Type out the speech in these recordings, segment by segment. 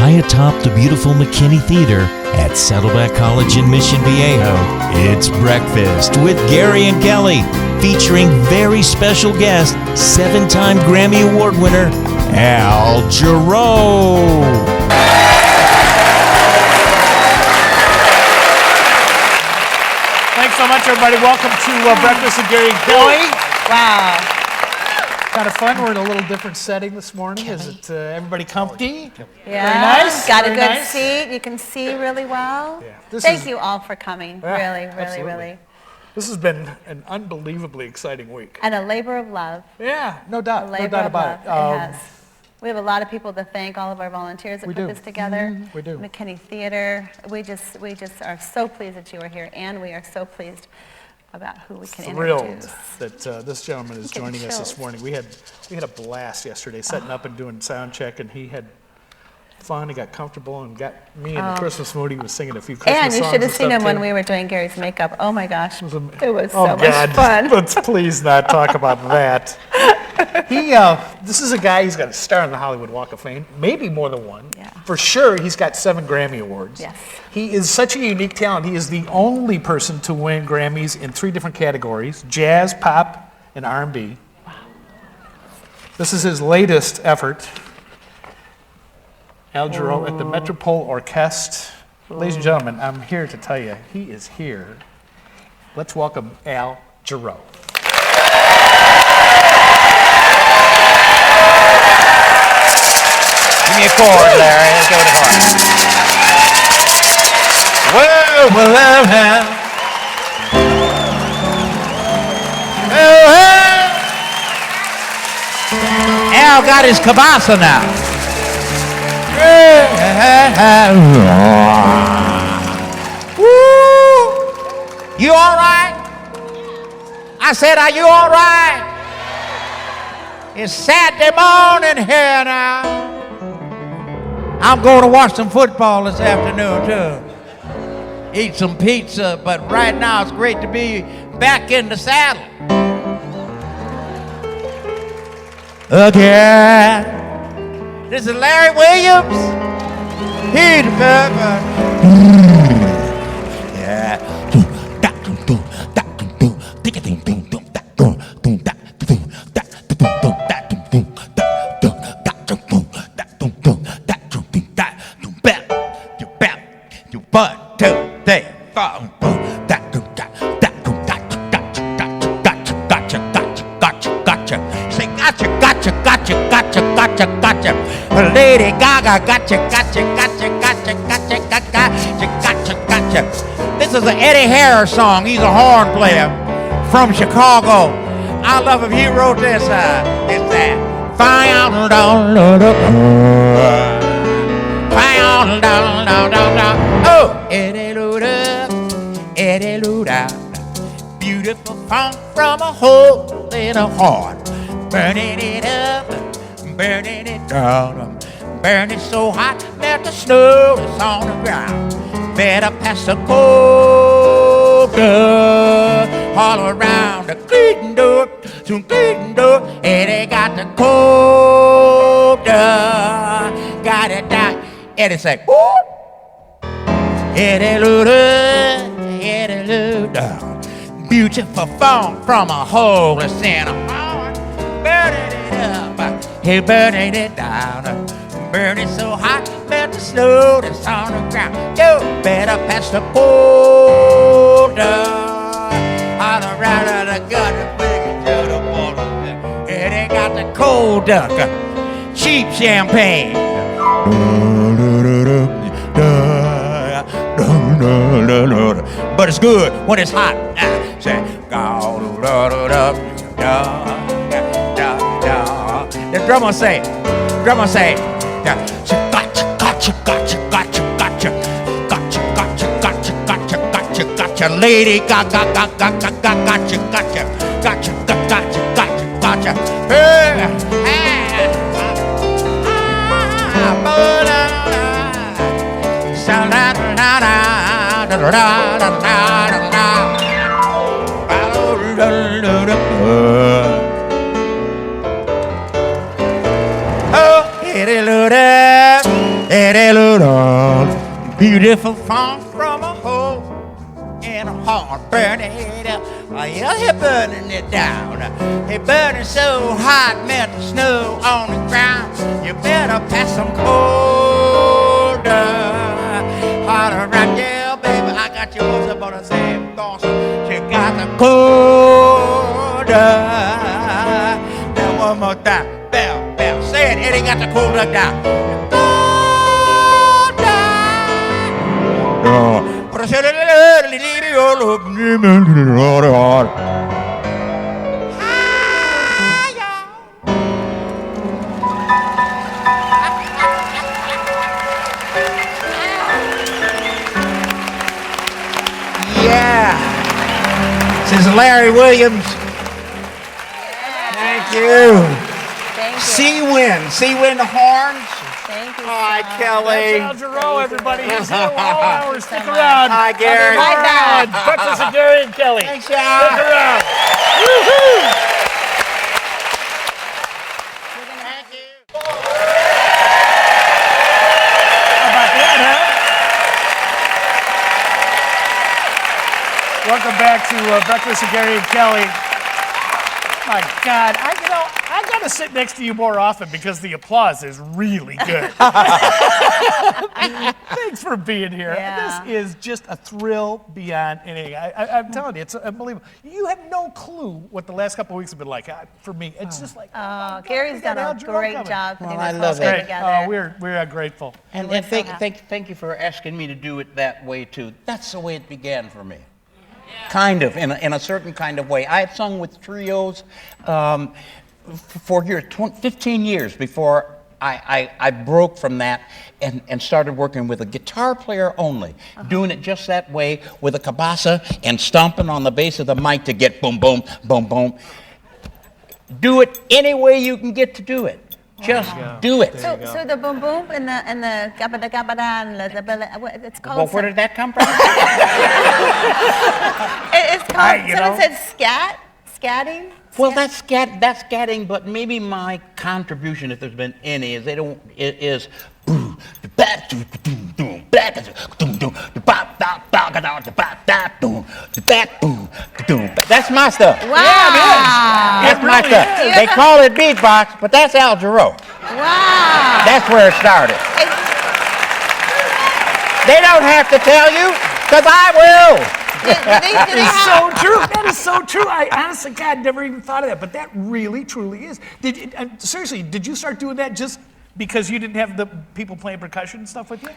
high atop the beautiful McKinney Theater at Saddleback College in Mission Viejo. It's Breakfast with Gary and Kelly, featuring very special guest, 7-time Grammy Award winner, Jarreau. Thanks so much, everybody. Welcome to Breakfast with Gary and Kelly. Wow. Kind of fun. We're in a little different setting this morning. Is it everybody comfy? Yeah. Very nice. Got Very a good nice. seat. You can see really well. Yeah. Thank you all for coming. Yeah, Really. This has been an unbelievably exciting week. And a labor of love. Yeah, no doubt. A labor No doubt of about love. it. It has. We have a lot of people to thank, all of our volunteers that We put do. this together. We do. McKinney Theater. We just are so pleased that you are here, and we are so pleased about who we can Thrilled introduce. that this gentleman is Getting joining us this chills. morning. We had a blast yesterday setting up and doing sound check, and he had fun. He got comfortable and got me in the Christmas mood. He was singing a few Christmas songs. And you should have seen stuff, him when too. we were doing Gary's makeup. Oh my gosh, it was Oh, so God. much fun. Let's please not talk about that. This is a guy, he's got a star on the Hollywood Walk of Fame, maybe more than one. Yeah. For sure, he's got 7 Grammy Awards. Yes. He is such a unique talent. He is the only person to win Grammys in 3 different categories: jazz, pop, and R&B. Wow. This is his latest effort. Jarreau at the Metropole Orchestre. Ladies and gentlemen, I'm here to tell you, he is here. Let's welcome Jarreau. Give me a chord, Larry. Let's go with the chord. Whoa, Al got his cabasa now. Woo! You all right? I said, are you all right? It's Saturday morning here now. I'm going to watch some football this afternoon, too. Eat some pizza, but right now it's great to be back in the saddle. Again. This is Larry Williams. He's yeah. One, two, three, four. Gotcha. Say gotcha. Lady Gaga, gotcha. This is an Eddie Harris song. He's a horn player from Chicago. I love him. He wrote this. It's that. Oh, Eddie Luda, beautiful funk from a hole in a heart, burning it up, burning it down, burning so hot that the snow is on the ground. Better pass the cold all around the clean door, Eddie got the cold got it down. Eddie say, ooh. Eddie Luda, beautiful funk from a hole in a heart, burning it up, he burning it down, burning so hot that the snow that's on the ground. You better pass the boulder all around the gutter, bring it to the water. Eddie got the cold duck, cheap champagne. But it's good when it's hot. Say, the drummer say, gotcha, lady, gotcha. Oh, Eddie Luda, Beautiful farm from a hole in a heart, burning it up. Oh, yeah, he burning it down. He burning so hot, melt the snow on the ground. You better pass some colder, hotter right there, baby. I got yours up on the same boss. She got the colder. Now one more time, bell, bell. Say it, Eddie got the colder down. Yeah. This is Larry Williams. Thank you. Thank you. C-Win the horns. Thank you. Hi, Kelly. That's Al Jarreau, everybody. He's here all hours. Stick around. Hi, Gary. Right back. Breakfast with Gary and Kelly. Thanks, Stick y'all. around. Woo-hoo! Thank you. How about that, huh? Welcome back to Breakfast with Gary and Kelly. My God, I gotta sit next to you more often because the applause is really good. Thanks for being here. Yeah. This is just a thrill beyond anything. I'm telling you, it's unbelievable. You have no clue what the last couple of weeks have been like. For me, it's just like, Gary's done a great job putting this whole thing together. We're grateful. And thank you for asking me to do it that way, too. That's the way it began for me. Kind of, in a certain kind of way. I had sung with trios for 15 years before I broke from that and started working with a guitar player only, doing it just that way with a cabasa and stomping on the base of the mic to get boom, boom, boom, boom. Do it any way you can get to do it. Just do it. So the boom boom and the gabada gabada and it's called. Well, where did that come from? It's called. Someone said scatting. Well, that's scatting, but maybe my contribution, if there's been any, is that's my stuff. Wow. That's my stuff. They call it beatbox, but that's Al Jarreau. Wow. That's where it started. They don't have to tell you, because I will. That is so true. That is so true. I honestly, God, never even thought of that, but that really, truly is. Seriously, did you start doing that just because you didn't have the people playing percussion and stuff with you?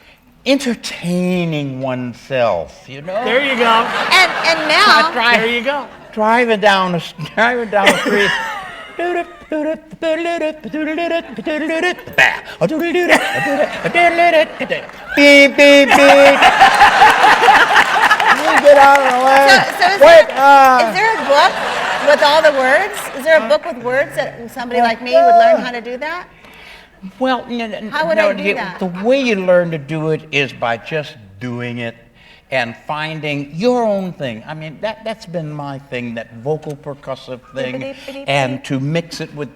Entertaining oneself, you know. There you go. And now. There you go. Driving down the street. Beep, beep, beep. You get out of the way. So is there a book with all the words? Is there a book with words that somebody like me would learn how to do that? Well, How would I do that? The way you learn to do it is by just doing it and finding your own thing. I mean, that's been my thing, that vocal percussive thing, and to mix it with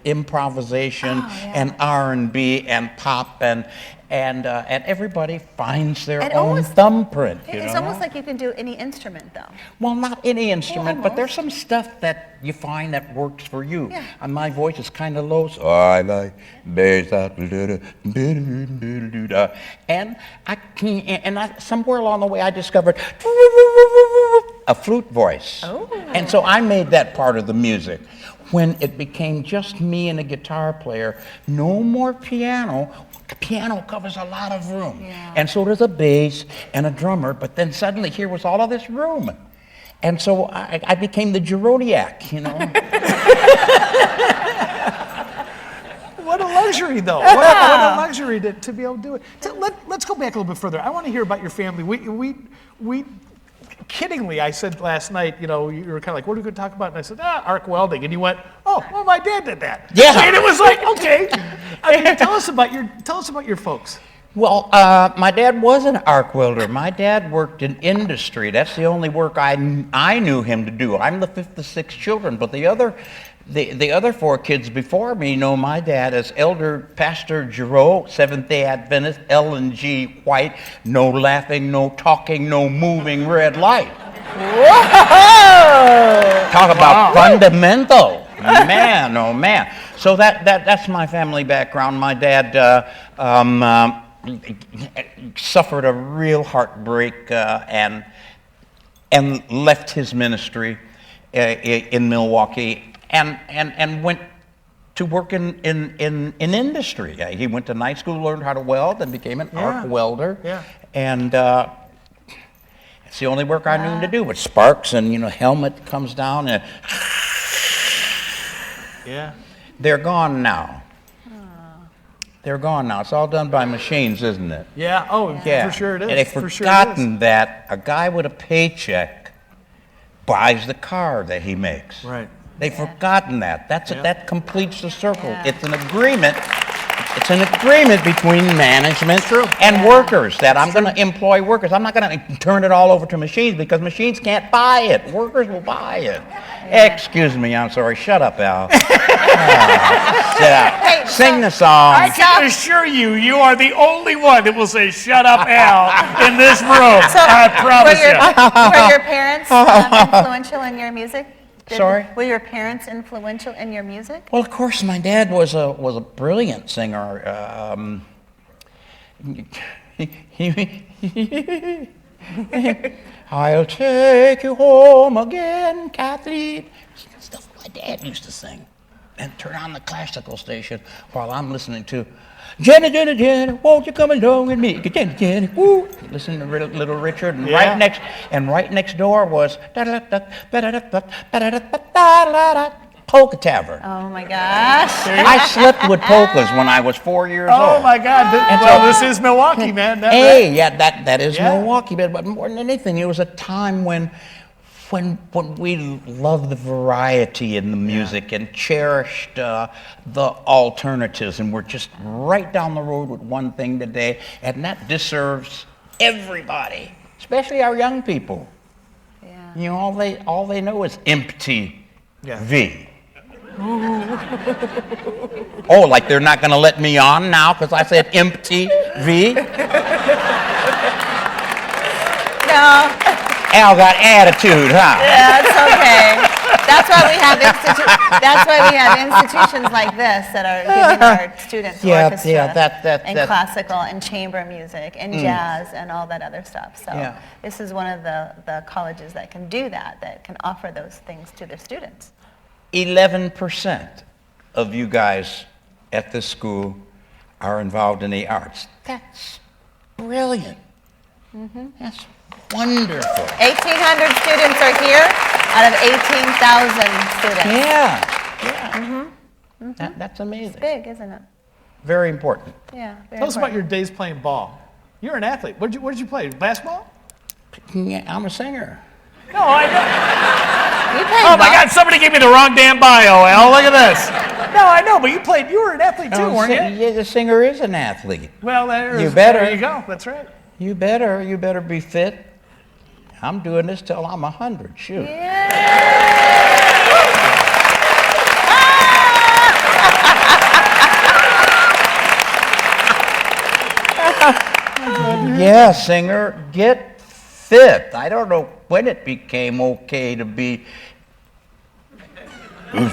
improvisation and R&B and pop and everybody finds their own thumbprint. It's almost like you can do any instrument, though. Well, not any instrument, but there's some stuff that you find that works for you. Yeah. And my voice is kind of low, so I like bass, and somewhere along the way I discovered a flute voice. Oh. And so I made that part of the music. When it became just me and a guitar player, no more piano. Piano covers a lot of room. Yeah. And so does a bass and a drummer, but then suddenly here was all of this room. And so I became the Jarrodiac, you know. What a luxury, though. What a luxury to be able to do it. Let's go back a little bit further. I want to hear about your family. We kiddingly, I said last night, you know, you were kind of like, what are we going to talk about? And I said, arc welding. And you went, oh, well, my dad did that. Yeah. And it was like, okay. I mean, tell us about your folks. Well, my dad was an arc welder. My dad worked in industry. That's the only work I knew him to do. I'm the fifth of 6 children, but the other 4 kids before me know my dad as Elder Pastor Jarreau, Seventh-day Adventist, L&G White, no laughing, no talking, no moving red light. Whoa! Talk about fundamental. Man, oh man. So that's my family background. My dad suffered a real heartbreak and left his ministry in Milwaukee and went to work in industry. He went to night school, learned how to weld, and became an arc welder. Yeah. And it's the only work I knew him to do. With sparks and helmet comes down and Yeah. they're gone now. They're gone now. It's all done by machines, isn't it? Yeah. Oh, Yeah. for sure it is. And they've For sure it forgotten is. that a guy with a paycheck buys the car that he makes. Right. They've forgotten that. That completes the circle. Yeah. It's an agreement. It's an agreement between management and workers that I'm going to employ workers. I'm not going to turn it all over to machines because machines can't buy it. Workers will buy it. Excuse me, I'm sorry. Shut up, Al. Sit up. Hey, Sing the song. I can assure you, you are the only one that will say "Shut up, Al" in this room. So, I promise you. were your parents influential in your music? Sorry? Were your parents influential in your music? Well, of course, my dad was a brilliant singer. I'll take you home again, Kathleen. Stuff my dad used to sing. And turn on the classical station while I'm listening to Jenny, Jenny, Jenny, won't you come along with me? Jenny, Jenny, woo. Listening to Little Richard, and Yeah. right next door was Polka Tavern. Oh my gosh. I slept with polkas when I was 4 years Oh old. my God! This is Milwaukee, man. Hey, yeah, that is Yeah. Milwaukee, but more than anything, it was a time when we loved the variety in the music and cherished the alternatives, and we're just right down the road with one thing today, and that deserves everybody, especially our young people. Yeah. All they know is empty V. Oh, like they're not going to let me on now because I said empty V? No. Al got attitude, huh? Yeah, it's okay. That's why we have institutions like this that are giving our students orchestra and classical and chamber music and jazz and all that other stuff. So this is one of the colleges that can do that can offer those things to their students. 11% of you guys at this school are involved in the arts. That's brilliant. That's wonderful. 1,800 students are here out of 18,000 students. Yeah. That's amazing. It's big, isn't it? Very important. Yeah. Very Tell us about your important. days playing ball. You're an athlete. What did you play? Basketball? Yeah, I'm a singer. No, I know. You played Oh my ball? God! Somebody gave me the wrong damn bio, Al. Look at this. No, I know, but you were an athlete too, weren't you? Yeah, the singer is an athlete. Well, You better. There you go. That's right. You better be fit. I'm doing this till I'm 100. Shoot. Yeah, singer, get fit. I don't know when it became okay to be. What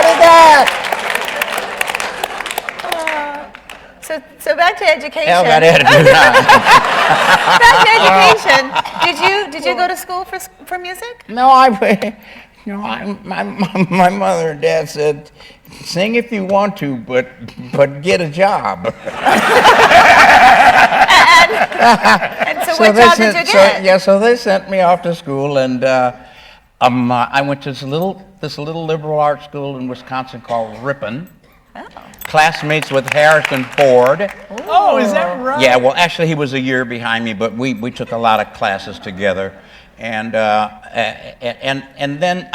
is that? So back to education. Al got attitude. Back to education. Did you go to school for music? No, my mother and dad said, sing if you want to, but get a job. And so what job did you get? So they sent me off to school, and I went to this little liberal arts school in Wisconsin called Ripon. Oh. Classmates with Harrison Ford. Oh, is that right? Yeah, well, actually, he was a year behind me, but we took a lot of classes together. and then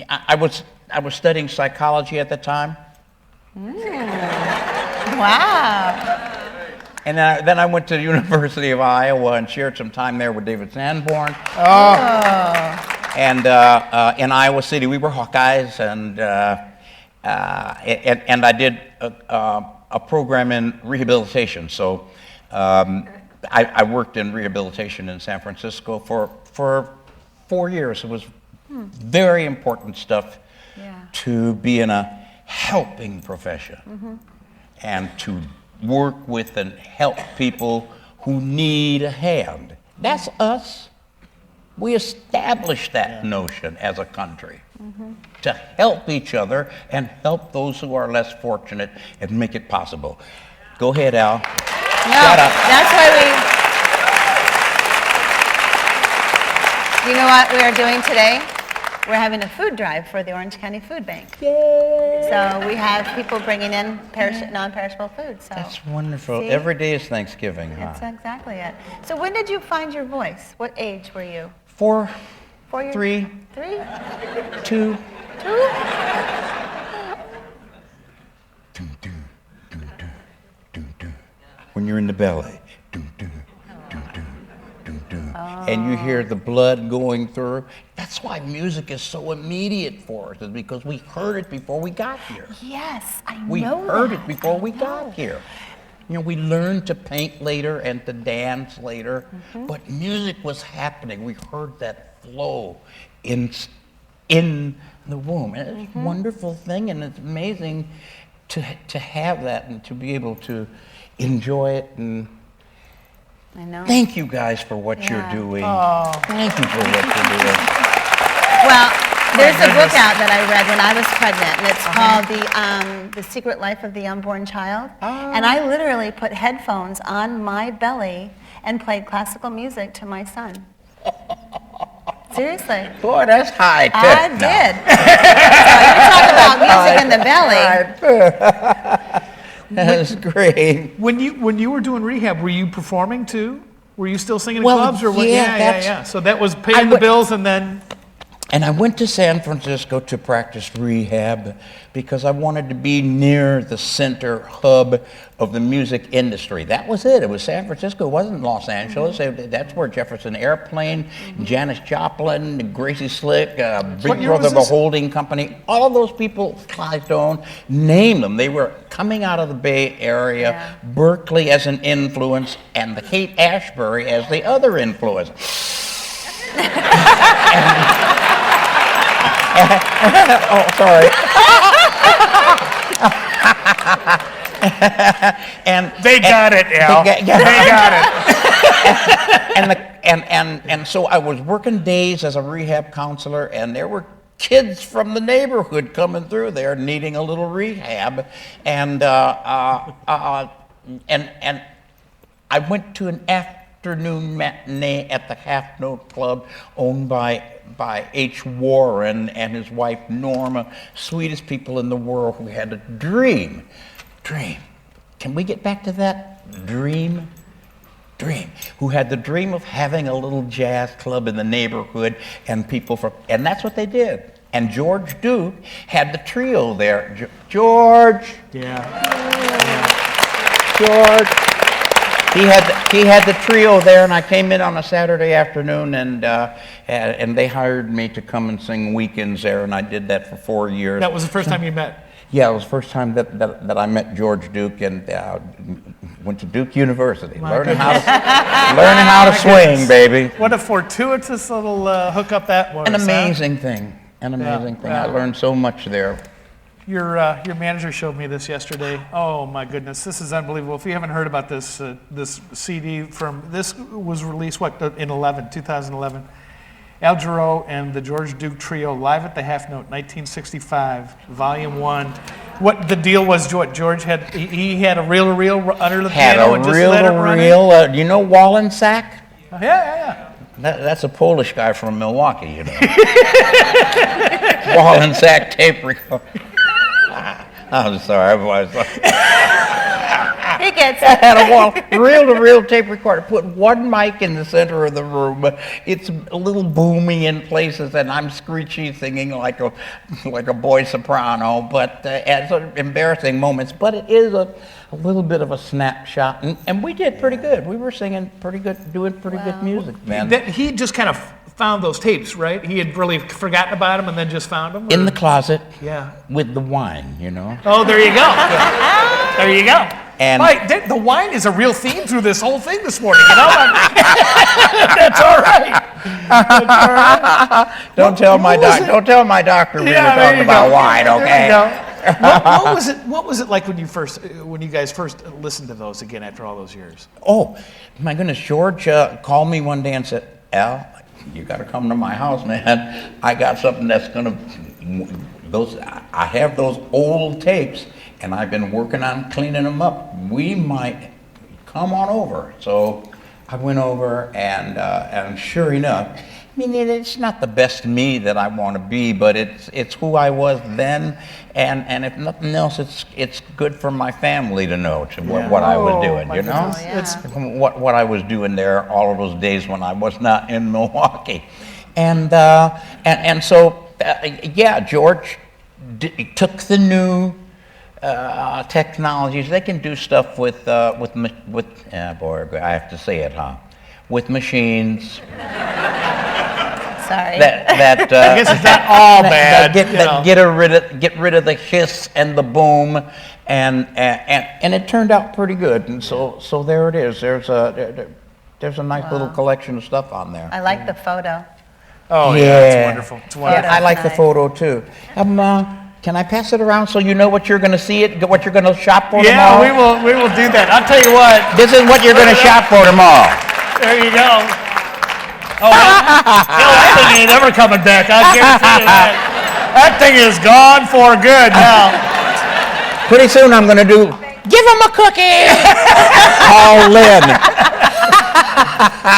I was studying psychology at the time. Wow. And then I went to the University of Iowa and shared some time there with David Sanborn. And in Iowa City, we were Hawkeyes, and I did a program in rehabilitation. So I worked in rehabilitation in San Francisco for 4 years. It was very important stuff to be in a helping profession and to work with and help people who need a hand. That's us. We established that notion as a country to help each other and help those who are less fortunate and make it possible. Go ahead, Al. Shut up. That's why you know what we are doing today? We're having a food drive for the Orange County Food Bank. Yay! So we have people bringing in non-perishable food. So that's wonderful. See? Every day is Thanksgiving, huh? That's exactly it. So when did you find your voice? What age were you? 4. 4 years? 3. 3? 2. 2? When you're in the belly. And you hear the blood going through. That's why music is so immediate for us, is because we heard it before we got here. Yes, I know We heard that. it before we got here. You know, we learned to paint later and to dance later, but music was happening. We heard that flow in the womb. And it's a wonderful thing, and it's amazing to have that and to be able to enjoy it. And I know. thank you guys for what you're doing. Oh. Thank you for what you're doing. Well, there's a book out that I read when I was pregnant, and it's called The Secret Life of the Unborn Child. And I literally put headphones on my belly and played classical music to my son. Seriously. Boy, that's high tech. I did. So you talk about music in the belly. That's great. When you were doing rehab, were you performing too? Were you still singing in Well, clubs or what? yeah, Yeah. So that was paying the bills, and then. And I went to San Francisco to practice rehab because I wanted to be near the center hub of the music industry. That was it. It was San Francisco. It wasn't Los Angeles. That's where Jefferson Airplane, Janis Joplin, Gracie Slick, Big year Brother, was the this? holding company, all of those people, Clyde Stone, name them. They were coming out of the Bay Area, Berkeley as an influence, and the Haight Ashbury as the other influence. Oh, sorry. And They got it, Al. They got it. and so I was working days as a rehab counselor, and there were kids from the neighborhood coming through there needing a little rehab, and I went to an afternoon matinee at the Half Note Club, owned by H. Warren and his wife Norma, sweetest people in the world, who had a dream. Can we get back to that? Dream. Who had the dream of having a little jazz club in the neighborhood, and and that's what they did. And George Duke had the trio there. George. George. He had the trio there, and I came in on a Saturday afternoon, and they hired me to come and sing weekends there, and I did that for 4 years. That was the first time you met. Yeah, it was the first time that I met George Duke, and went to Duke University, learning how to swing, baby. What a fortuitous little hookup that was. An amazing thing. I learned so much there. Your manager showed me this yesterday. Oh my goodness, this is unbelievable. If you haven't heard about this this CD this was released in 2011. Al Jarreau and the George Duke Trio live at the Half Note, 1965, Volume 1. What the deal was, George had he had a reel under the piano and just let it run. You know Wallensack? Yeah. That's a Polish guy from Milwaukee, you know. Wallensack tape recorder. I'm sorry. He tickets. I had a reel-to-reel tape recorder. Put one mic in the center of the room. It's a little boomy in places, and I'm screechy singing like a boy soprano. But at sort of embarrassing moments. But it is a little bit of a snapshot, and we did pretty good. We were singing pretty good, doing pretty good music, man. He just kind of found those tapes, right? He had really forgotten about them and then just found them? In the closet. Yeah. With the wine, you know. Oh, there you go. There you go. And right, the wine is a real theme through this whole thing this morning, you know? That's all right. That's all right. Don't tell my doctor we were talking about wine, okay? What was it like when you guys first listened to those again after all those years? Oh, my goodness, George called me one day and said, Al, you got to come to my house, man. I got something that's I have those old tapes, and I've been working on cleaning them up. We might come on over. So I went over, and sure enough, I mean, it's not the best me that I want to be, but it's who I was then, and if nothing else, it's good for my family to know what I was doing, you know? It's what I was doing there all of those days when I was not in Milwaukee, and so George took the new technologies. They can do stuff with boy, I have to say it, huh? With machines. Sorry. I guess it's not all bad. Get rid of the hiss and the boom, and it turned out pretty good. And so there it is. There's a nice little collection of stuff on there. I like the photo. Oh yeah, it's wonderful. It's wonderful. Yeah, I like the photo too. Can I pass it around so you know what you're going to see it, what you're going to shop for tomorrow? Yeah, we will do that. I'll tell you what. This is what you're going to shop for tomorrow. There you go. Oh, that thing ain't ever coming back. I guarantee you that. That thing is gone for good now. Pretty soon I'm going to give him a cookie. Call Lynn.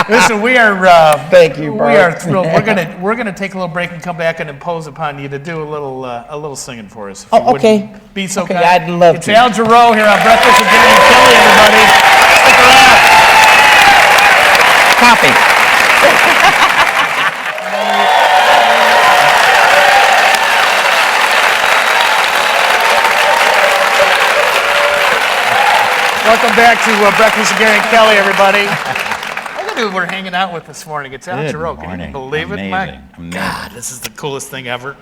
Listen, we are. Thank you, Bart. We are thrilled. We're gonna take a little break and come back and impose upon you to do a little singing for us. Oh, okay. Be so okay, kind. I'd love it's to. It's Al Jarreau here on Breakfast with Gary and Kelly, everybody. Stick around. Copy. Welcome back to Breakfast with Gary and Kelly, everybody. Look at who we're hanging out with this morning. It's Al Jarreau. Can you believe it? My God, this is the coolest thing ever.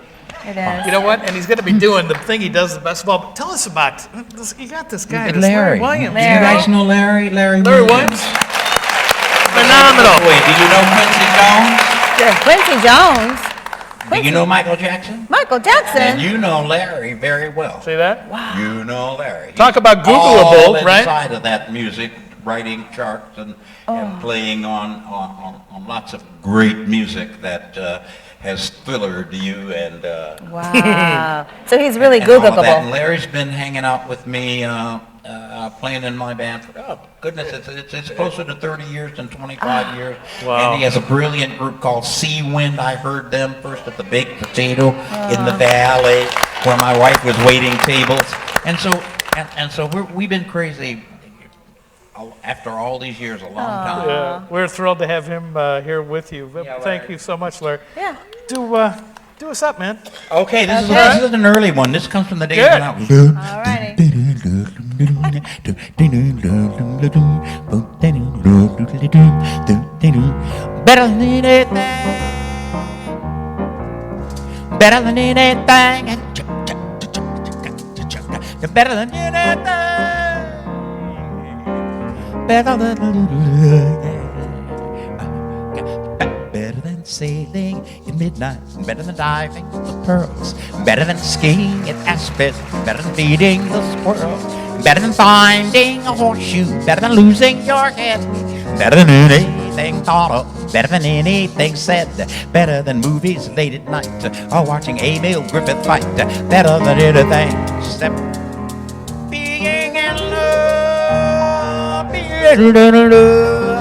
It is. You know what? And he's going to be doing the thing he does the best of all. But tell us about this. You got this guy, this Larry Williams. Do you guys know Larry? Larry Williams. Phenomenal. Wait, do you know Quincy Jones? Yeah, Quincy Jones. Do you know Michael Jackson? Michael Jackson. And you know Larry very well. See that? Wow. You know Larry. Talk about Googleable, all right? inside of that music, writing charts and playing on lots of great music that has thrillered you and. Wow. So he's really and all of Googleable. that. And Larry's been hanging out with me, playing in my band for, oh goodness, it's closer to 30 years than 25 years. Wow. And he has a brilliant group called Sea Wind. I heard them first at the Baked Potato in the Valley, where my wife was waiting tables. And so we've been crazy after all these years, a long time. Yeah, we're thrilled to have him here with you. Yeah, Thank you so much, Larry. Yeah. Do us up, man. Okay, this is an early one. This comes from the days when I was. All righty. Better than anything. Better than anything. Better than anything. Better than sailing in midnight. Better than diving for the pearls. Better than skiing at Aspen. Better than feeding the squirrels. Better than finding a horseshoe. Better than losing your head. Better than anything thought of. Better than anything said. Better than movies late at night. Or watching Emil Griffith fight. Better than anything except being in love. Being in love.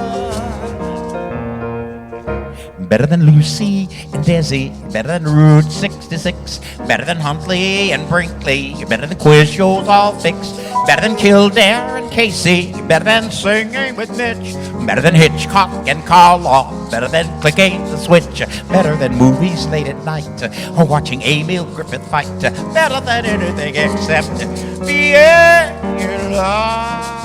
better than Lucy and Desi, better than Route 66, better than Huntley and Brinkley, better than quiz shows all fixed, better than Kildare and Casey, better than Singing with Mitch, better than Hitchcock and Carl Law, better than Clicking the Switch, better than movies late at night, or watching Emil Griffith fight, better than anything except being in love.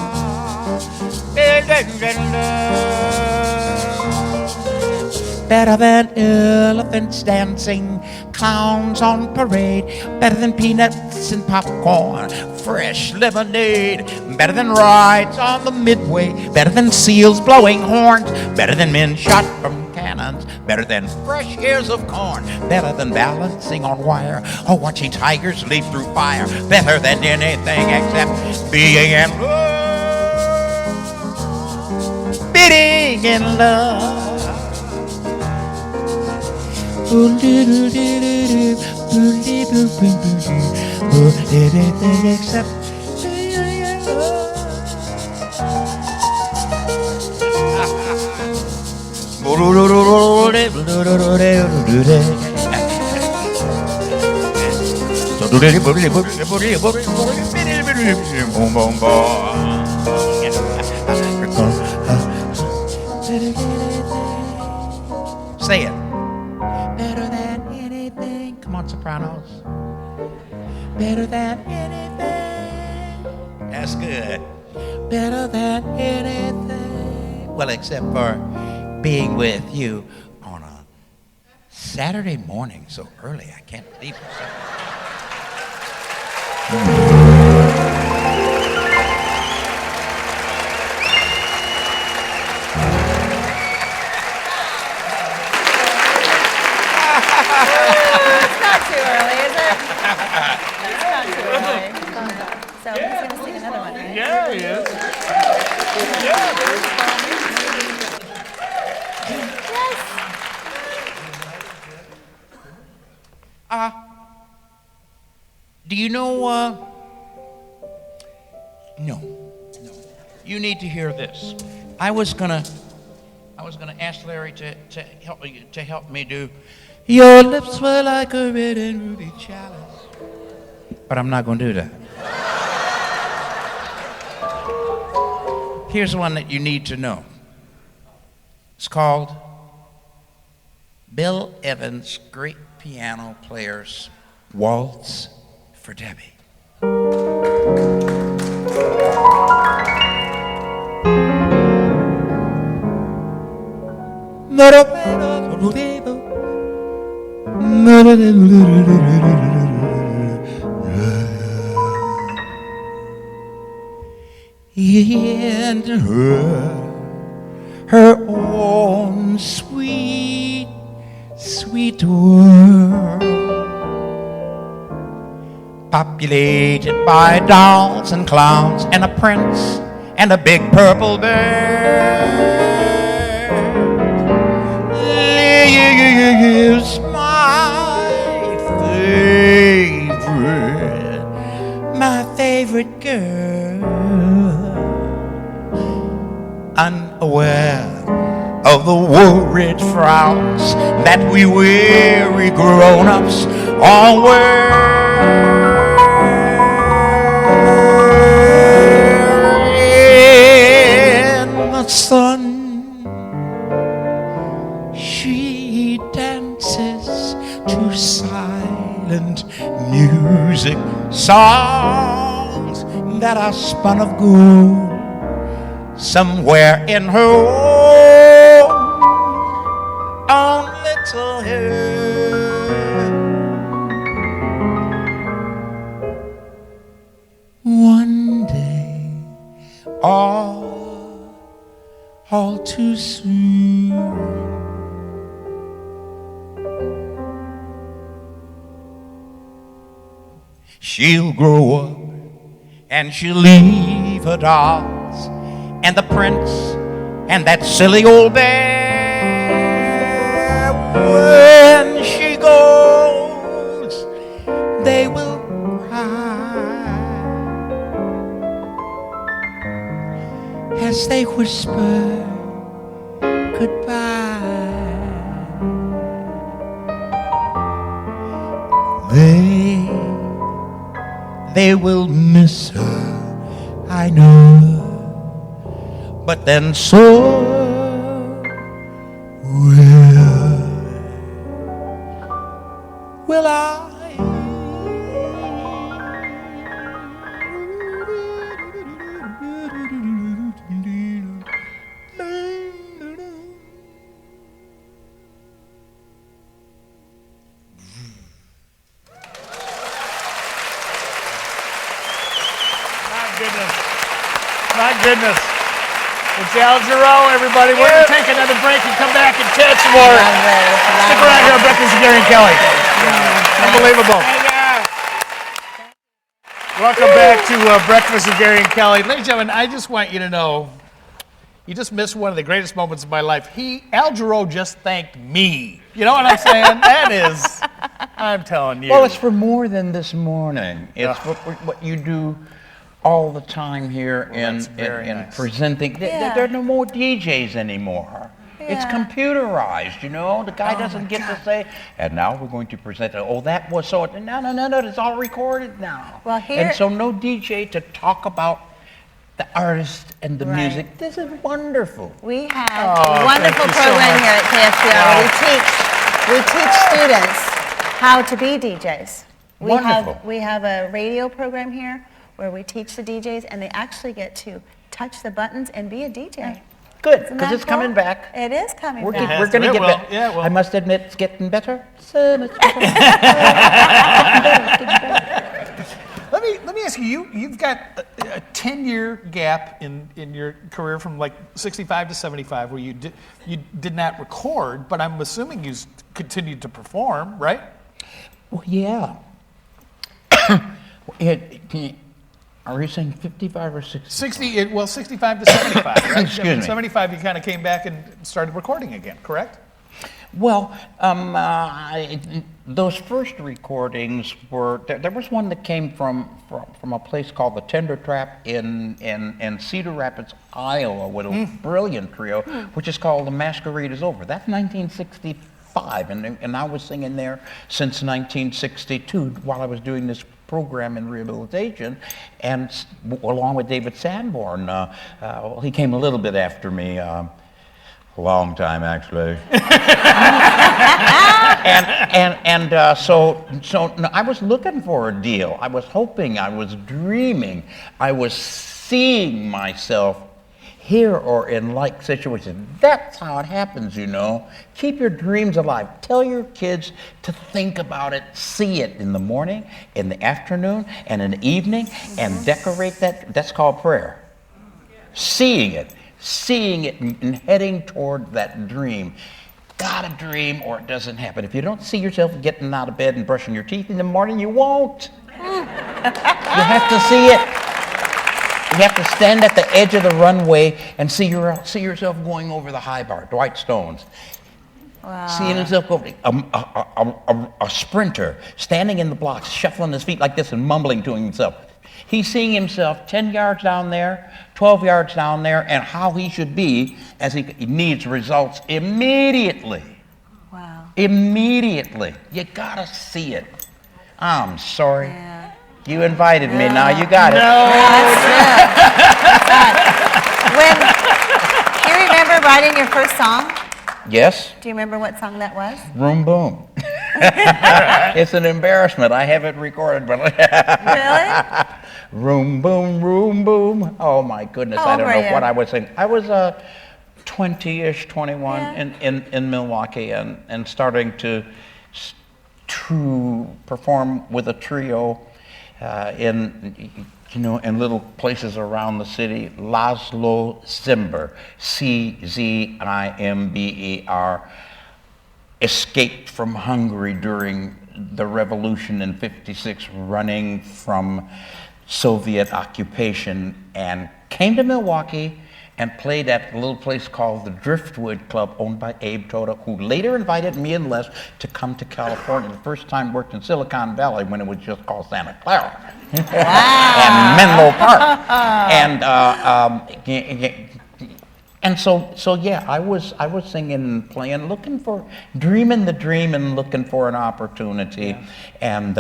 Better than elephants dancing, clowns on parade, better than peanuts and popcorn, fresh lemonade, better than rides on the Midway, better than seals blowing horns, better than men shot from cannons, better than fresh ears of corn, better than balancing on wire, or watching tigers leap through fire, better than anything except being in love. Being in love. Anything except being in love. Say it. Better than anything. Come on, sopranos. Better than anything. That's good. Better than anything. Well, except for being with you on a Saturday morning so early. I can't believe it. It's not too early, is it? It's not too early. So he's going to sing another one, right? Yeah, he is. Yes. Do you know, no. You need to hear this. I was gonna ask Larry to help me do Your Lips Were Like a Red and Ruby Chalice. But I'm not gonna do that. Here's one that you need to know. It's called Bill Evans' Great Piano Player's Waltz for Debbie. In her own sweet, sweet world, populated by dolls and clowns and a prince and a big purple bird, lives my favorite girl, unaware of the worried frowns that we weary grown-ups all wear. In the sun, she dances to silent music, songs that are spun of gold somewhere in her own little head. One day, all too soon, she'll grow up and she'll leave her dolls and the prince and that silly old bear. When she goes, they will cry as they whisper goodbye. They will miss her, I know. But then so will I. My goodness. It's Al Jarreau, everybody. We're going to take another break and come back and chat some more. Stick around here on Breakfast with Gary and Kelly. Unbelievable. Welcome back to Breakfast with Gary and Kelly. Ladies and gentlemen, I just want you to know, you just missed one of the greatest moments of my life. Al Jarreau just thanked me. You know what I'm saying? That is, I'm telling you. Well, it's for more than this morning. It's what you do all the time here in nice. Presenting. There are no more DJs anymore. Yeah. It's computerized, you know. The guy doesn't get to say, and now we're going to present it. Oh, that was so. No. It's all recorded now. Well, here. And so no DJ to talk about the artist and the music. This is wonderful. We have a wonderful program here at KSBR. We teach students how to be DJs. We have a radio program here where we teach the DJs, and they actually get to touch the buttons and be a DJ. Good, because it's coming back. It is coming back. We're going to get better. Yeah, well. I must admit, it's getting better. So much better. Let me ask you, you've got a 10-year gap in your career from like 65 to 75 where you did not record, but I'm assuming you continued to perform, right? Well, yeah. Are you saying 55 or 60? 65 to 75, right? Excuse me. 75, you kind of came back and started recording again, correct? Well, those first recordings were, there was one that came from a place called the Tender Trap in Cedar Rapids, Iowa, with a brilliant trio, which is called The Masquerade Is Over. That's 1965, and I was singing there since 1962 while I was doing this program in rehabilitation, and along with David Sanborn. He came a little bit after me, a long time actually. So I was looking for a deal. I was hoping, I was dreaming, I was seeing myself here or in like situations. That's how it happens, you know. Keep your dreams alive. Tell your kids to think about it, see it in the morning, in the afternoon, and in the evening, and decorate that. That's called prayer. Seeing it and heading toward that dream. Gotta dream or it doesn't happen. If you don't see yourself getting out of bed and brushing your teeth in the morning, you won't. You have to see it. You have to stand at the edge of the runway and see yourself going over the high bar, Dwight Stones. Wow. Seeing himself go, a sprinter standing in the blocks, shuffling his feet like this and mumbling to himself. He's seeing himself 10 yards down there, 12 yards down there, and how he should be as he needs results immediately. Wow. Immediately. You gotta see it. I'm sorry. Yeah. You invited me, now you got it. Do you remember writing your first song? Yes. Do you remember what song that was? Room Boom. It's an embarrassment. I have it recorded, but Really? Room Boom. Oh my goodness, How I don't old know were you? what I was saying. I was 20-ish, 21 in Milwaukee, and starting to perform with a trio in little places around the city. Laszlo Zimber, Czimber, escaped from Hungary during the revolution in '56, running from Soviet occupation, and came to Milwaukee and played at a little place called the Driftwood Club, owned by Abe Toda, who later invited me and Les to come to California. The first time worked in Silicon Valley when it was just called Santa Clara. Wow. And Menlo Park. And And so yeah, I was singing and playing, dreaming the dream and looking for an opportunity. Yeah. And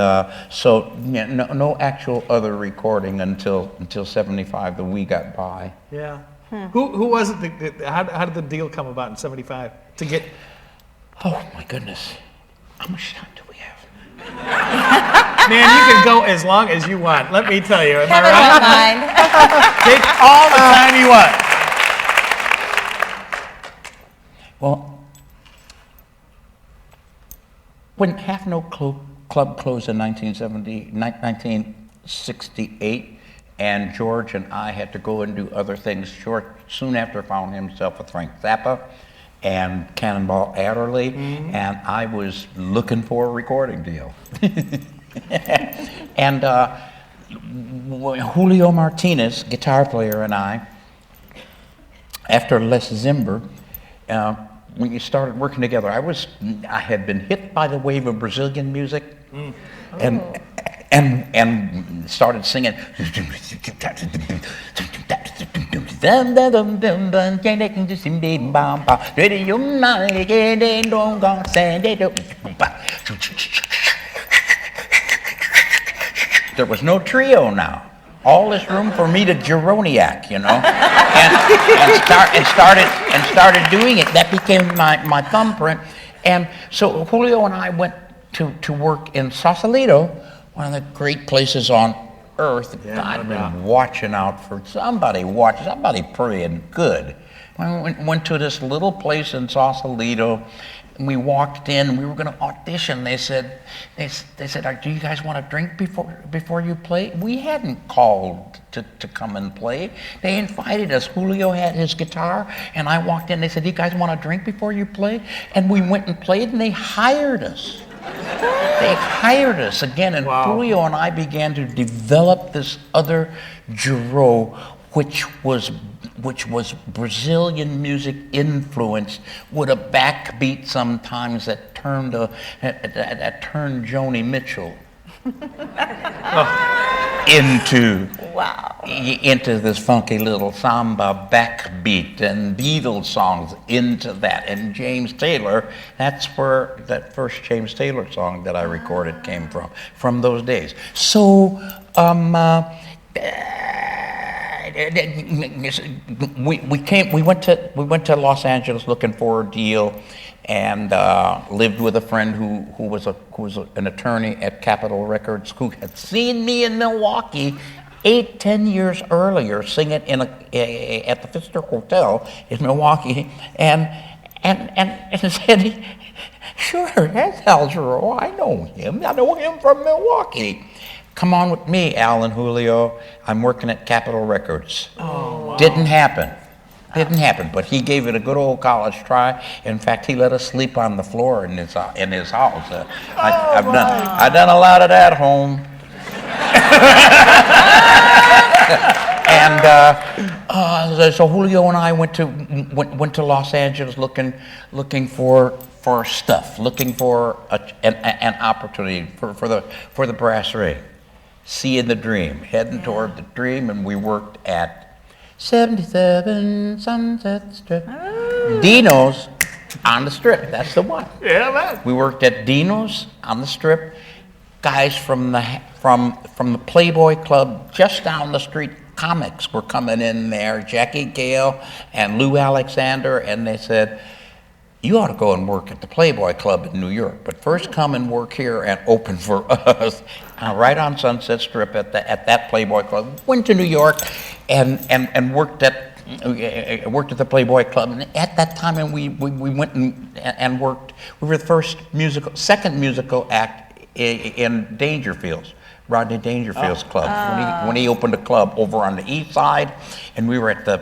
so yeah, no actual other recording until 75 that we got by. Yeah. Who was it? How did the deal come about in 75 to get? Oh my goodness, how much time do we have? Man, you can go as long as you want. Let me tell you. Am Kevin I won't right? mind. Take all the time you want. Well, when Half Note Club closed in 1968, and George and I had to go and do other things, George soon after found himself with Frank Zappa and Cannonball Adderley, and I was looking for a recording deal. And Julio Martinez, guitar player, and I, after Les Zimber, when you started working together, I had been hit by the wave of Brazilian music, and started singing. There was no trio now. All this room for me to Jarroniac, you know, and started doing it. That became my thumbprint. And so Julio and I went to work in Sausalito, one of the great places on earth. Yeah, I've been watching out for somebody praying good. I went to this little place in Sausalito. And we walked in. We were going to audition. They said, "Do you guys want to drink before you play?" We hadn't called to come and play. They invited us. Julio had his guitar, and I walked in. They said, "Do you guys want to drink before you play?" And we went and played, and they hired us. They hired us again, and wow. Julio and I began to develop this other Jarreau, which was Brazilian music influenced, with a backbeat sometimes that turned Joni Mitchell into this funky little samba backbeat, and Beatles songs into that, and James Taylor. That's where that first James Taylor song that I recorded came from those days. So we went to Los Angeles looking for a deal, and lived with a friend who was an attorney at Capitol Records, who had seen me in Milwaukee 10 years earlier singing at the Pfister Hotel in Milwaukee, and said, "Sure, that's Al Jarreau. I know him from Milwaukee. Come on with me, Al and Julio. I'm working at Capitol Records." Oh, wow. Didn't happen, but he gave it a good old college try. In fact, he let us sleep on the floor in his house. I've done a lot of that home. And so Julio and I went to Los Angeles looking for stuff, looking for an opportunity for the brass ring. Seeing the dream, heading toward the dream, and we worked at 77 Sunset Strip. Dino's on the Strip, that's the one. Yeah, man. We worked at Dino's on the Strip. Guys from the Playboy Club just down the street, comics were coming in there, Jackie Gale and Lou Alexander, and they said, "You ought to go and work at the Playboy Club in New York, but first come and work here and open for us." Right on Sunset Strip at that Playboy Club. Went to New York and worked at the Playboy Club. And at that time, and we went and worked. We were the second musical act in Dangerfield's. Rodney Dangerfield's club, when he opened a club over on the east side, and we were at the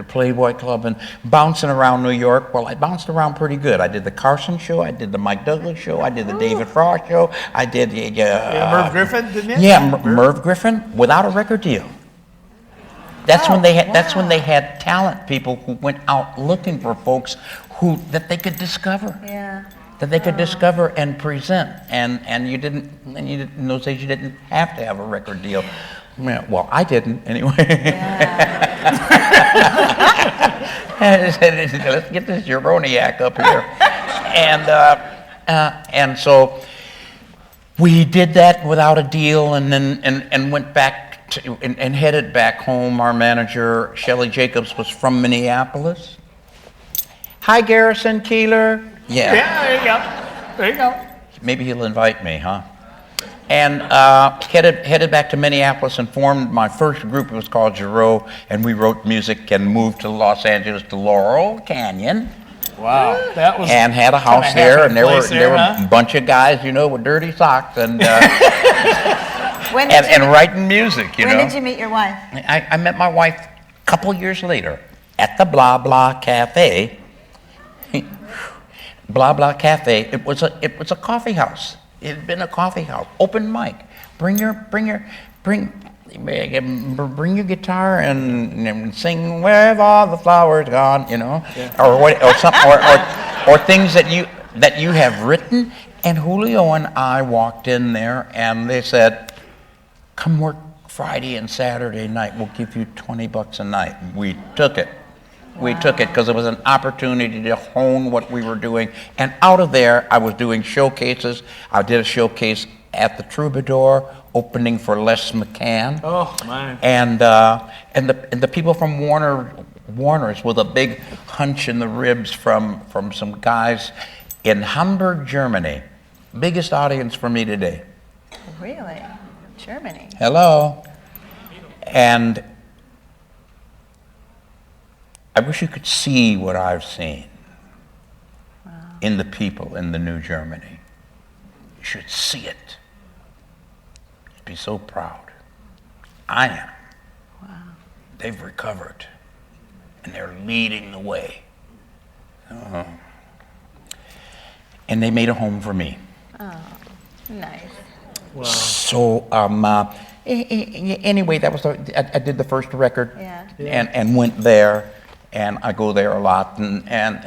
Playboy Club and bouncing around New York. Well, I bounced around pretty good. I did the Carson show, I did the Mike Douglas show, I did the David Frost show, I did Merv Griffin, didn't you? Yeah, Merv Griffin without a record deal. That's when they had talent people who went out looking for folks that they could discover. Yeah. That they could discover and present, and in those days you didn't have to have a record deal. Well, I didn't anyway. Yeah. Let's get this jabroniac up here. And so we did that without a deal, and then and went back to, and headed back home. Our manager, Shelley Jacobs, was from Minneapolis. Hi, Garrison Keeler. Yeah, there you go. There you go. Maybe he'll invite me, huh? And headed back to Minneapolis and formed my first group. It was called Jarreau, and we wrote music and moved to Los Angeles to Laurel Canyon. Wow, that was. And had a house there, and there were huh? a bunch of guys, with dirty socks and and writing music. When did you meet your wife? I met my wife a couple years later at the Blah Blah Cafe. Blah Blah Cafe. It was a coffee house. It had been a coffee house. Open mic. Bring your guitar and sing "Where Have All the Flowers Gone," or things that you have written. And Julio and I walked in there, and they said, "Come work Friday and Saturday night. We'll give you $20 a night." We took it. We took it because it was an opportunity to hone what we were doing. And out of there, I was doing showcases. I did a showcase at the Troubadour, opening for Les McCann. Oh, my. And the people from Warner's with a big hunch in the ribs from some guys in Hamburg, Germany. Biggest audience for me today. Really? Germany. Hello. And I wish you could see what I've seen in the people in the new Germany. You should see it. You'd be so proud. I am. Wow. They've recovered, and they're leading the way. And they made a home for me. Oh, nice. Wow. So, anyway, that was I did the first record, and went there. And I go there a lot, and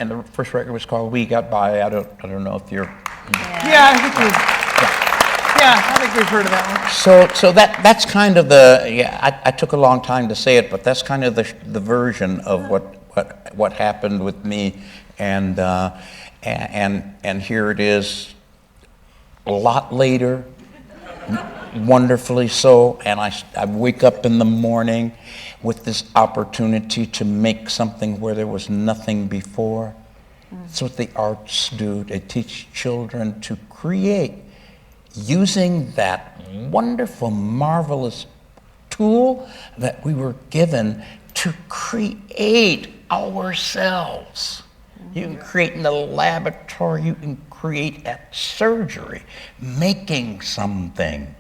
the first record was called "We Got By." I don't know if you're. Yeah, I think we've heard of that one. So that's kind of I took a long time to say it, but that's kind of the version of what happened with me, and here it is, a lot later, wonderfully so, and I wake up in the morning with this opportunity to make something where there was nothing before. That's what the arts do. They teach children to create using that wonderful, marvelous tool that we were given to create ourselves. You can create in the laboratory, you can create at surgery, making something.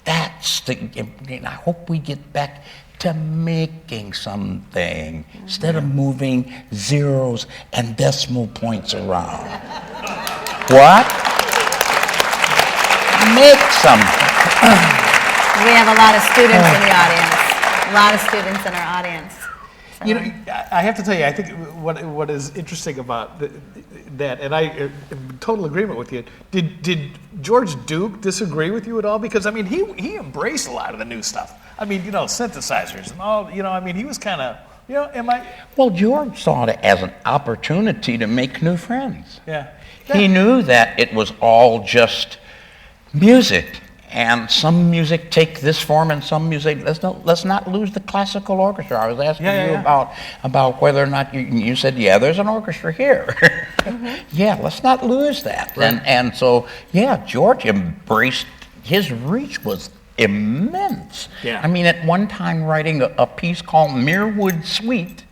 That's and I hope we get back to making something instead of moving zeros and decimal points around. What? Make something. We have a lot of students in the audience. A lot of students in our audience. So. I have to tell you, I think what is interesting about that, and I am in total agreement with you. Did George Duke disagree with you at all? Because I mean, he embraced a lot of the new stuff. I mean, synthesizers and all. I mean, he was kind of, Well, George saw it as an opportunity to make new friends. Yeah. He knew that it was all just music. And some music take this form, and some music. Let's not lose the classical orchestra. I was asking you about whether or not you said there's an orchestra here. Yeah, let's not lose that. Right. And so George embraced. His reach was immense. Yeah. I mean, at one time writing a piece called Muirwood Suite,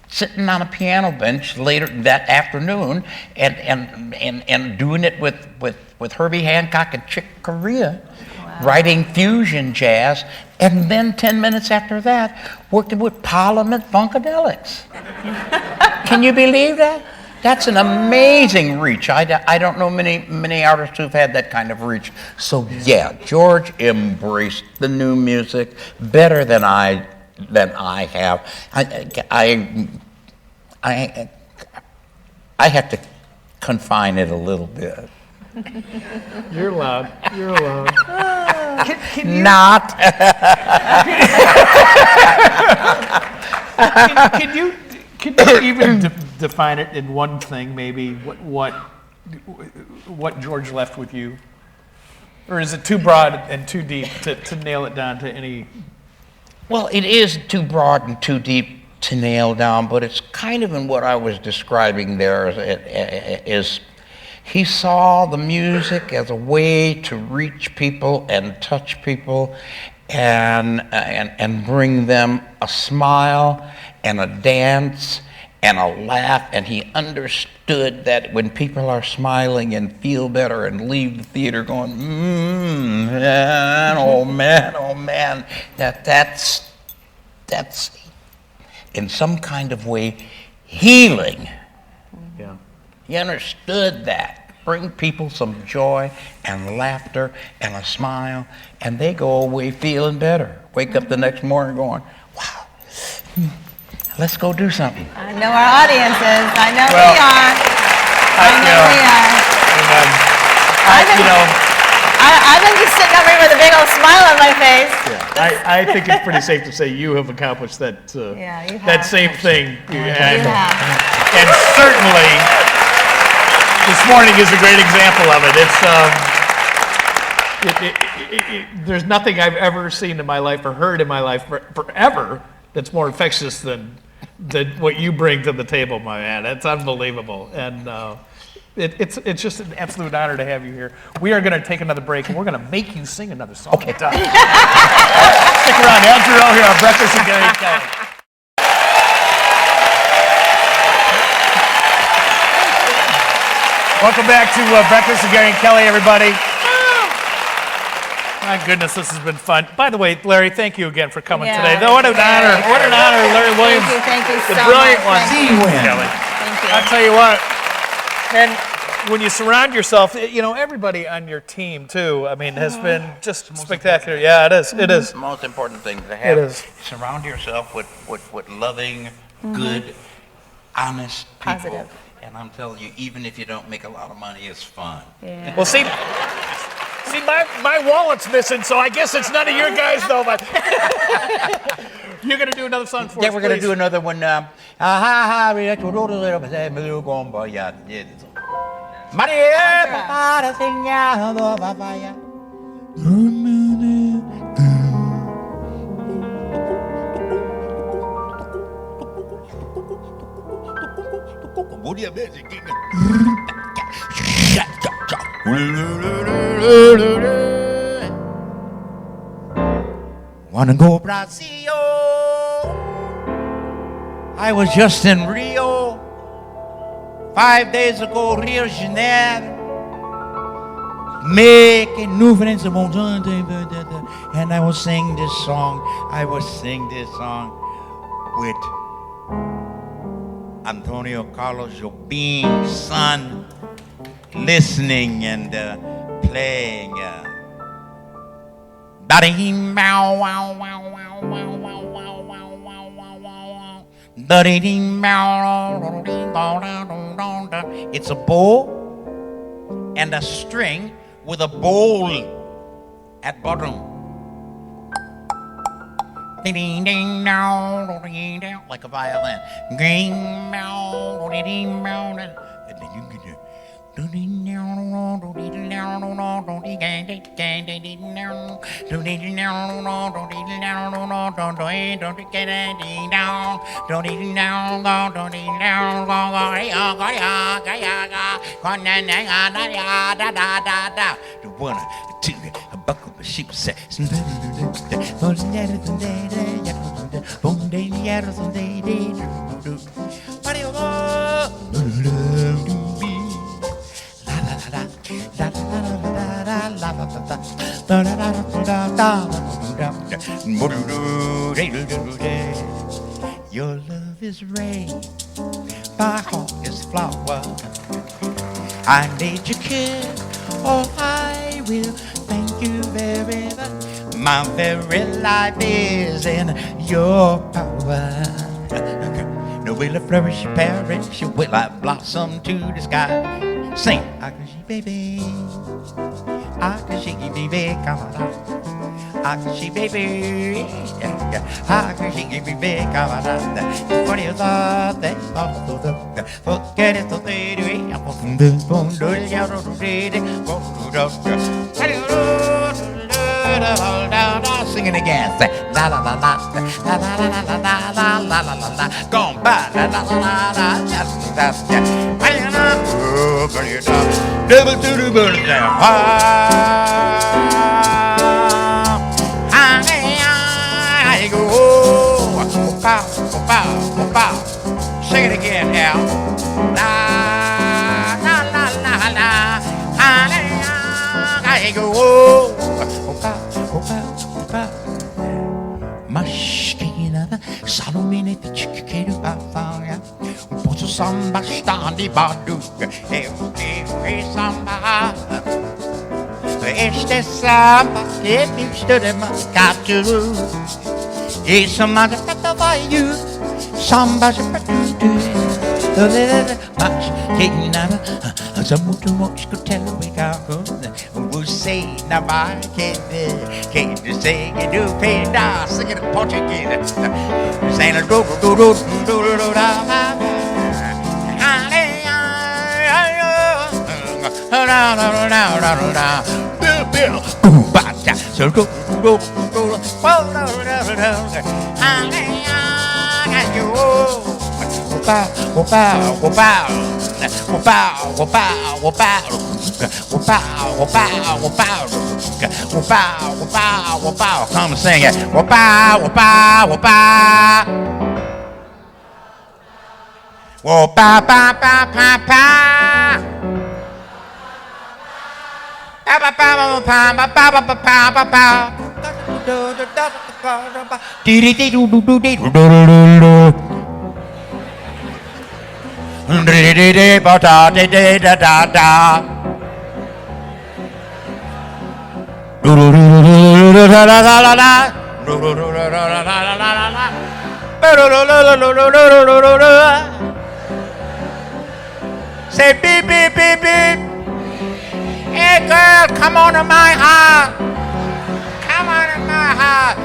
sitting on a piano bench later that afternoon, and doing it with Herbie Hancock and Chick Corea. Writing fusion jazz, and then 10 minutes after that, working with Parliament Funkadelics. Can you believe that? That's an amazing reach. I don't know many artists who've had that kind of reach. So George embraced the new music better than I have. I have to confine it a little bit. You're loud. You're loud. Can you, Not. Can you even define it in one thing, maybe? What George left with you? Or is it too broad and too deep to nail it down to any? Well, it is too broad and too deep to nail down, but it's kind of in what I was describing there. Is he saw the music as a way to reach people and touch people, and bring them a smile and a dance and a laugh, and he understood that when people are smiling and feel better and leave the theater going, man, oh man, that's in some kind of way healing. Yeah. He understood that. Bring people some joy and laughter and a smile, and they go away feeling better. Wake up the next morning going, wow, let's go do something. I know our audience is. I know we are. I know we are. I've been just sitting over here with a big old smile on my face. Yeah. I think it's pretty safe to say you have accomplished that. You have. That same thing. You have. And certainly, this morning is a great example of it. There's nothing I've ever seen in my life or heard in my life forever that's more infectious than what you bring to the table, my man. It's unbelievable. And it's just an absolute honor to have you here. We are going to take another break, and we're going to make you sing another song. Okay. Stick around. Al Jarreau here on Breakfast with Gary and Kelly. Welcome back to Breakfast with Gary and Kelly, everybody. My goodness, this has been fun. By the way, Larry, thank you again for coming today. What an honor. What an honor, Larry Williams. Thank you so much. The brilliant one. See you win. Kelly. Thank you. I'll tell you what. And when you surround yourself, everybody on your team, too, I mean, has been just spectacular. Yeah, it is. It is. The most important thing to have. It is. Surround yourself with loving, good, honest people. Positive. And I'm telling you, even if you don't make a lot of money, it's fun. Yeah. Well, see, my wallet's missing, so I guess it's none of your guys, though. But you're going to do another song for us, Yeah, we're going to please. do another one. Wanna go Brazil? I was just in Rio 5 days ago, Rio de Janeiro, making new friends, and I was singing this song. With Antonio Carlos Jobim's son, listening and playing. It's a bow and a string with a bowl at bottom. Like a violin. The one, two, a buckle of sheep says. Your love is rain, my heart is flower. I need your kiss, oh I will thank you very much. My very life is in your power. No will it flourish, perish, will I blossom to the sky. Sing, I can see baby, I can see baby, come on. she baby. How can she give me big? What is that? Forget it, so they do it. Singing again. La la la la la la la la la la la la la la. Gone by la la la la la. Double to the burn down. I go. Pow, pow, pow. Sing it again, Al. La la la la la. I go. Maskina, salomine ti chiquero papaya. Posso samba sta di baduca. E samba. Este samba che mi stöder mascatu. E samba da vai you. Samba much taking out some to watch could tell we can't go. We'll say now I can't say you do pay da sing it Portuguese. Saying a do do do do do da. So go go go come sing it. Say beep beep beep beep. Hey girl, come on to my heart. Come on to my heart.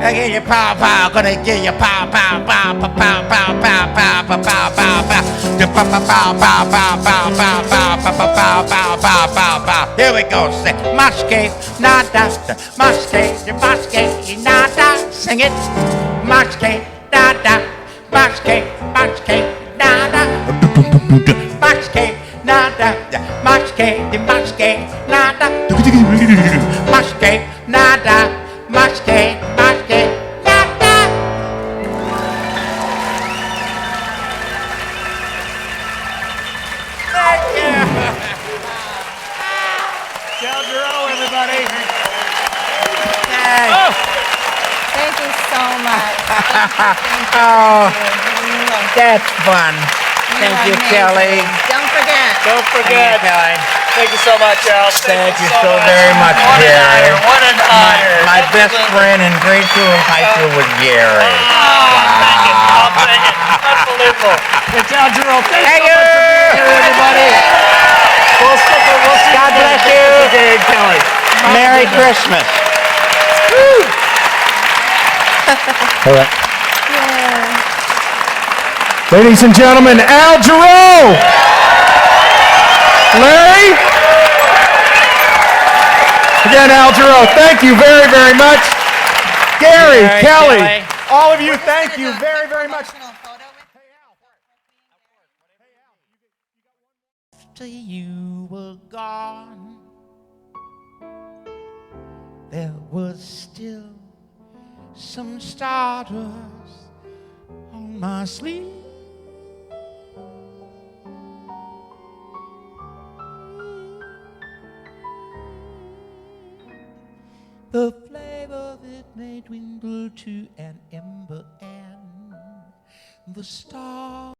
I give you pow pow, gonna give you pow pow pow pow pow pow pow pow pow pow pow pow. The pow pow pow pow pow pow pow pow pow pow pow pow pow pow. Here we go, say Mosque, nada, Mosque, nada, sing it. Mosque, nada, Mosque, nada. Mosque, nada, Mosque, nada. Mosque, nada, Mosque, nada. Thank you. Tell Jarreau, everybody. Thanks. Oh. Thank you so much. Thank you. Oh, that's fun. Thank you, amazing. Kelly. Don't forget. Don't forget. Kelly. Thank you so much, Al. Thank you so very much, Gary. What an honor. My best friend in grade school and high school was Gary. Thank you. I'll take it. Unbelievable. It's Al Jarreau. Thank you, everybody. We'll see God bless you. Gary and Kelly. Merry Christmas. All right. Ladies and gentlemen, Al Jarreau! Larry? Again, Al Jarreau, thank you very, very much. Gary, Kelly, all of you, thank you very, very much. After you were gone, there was still some stardust on my sleeve. The flame of it may dwindle to an ember, and the star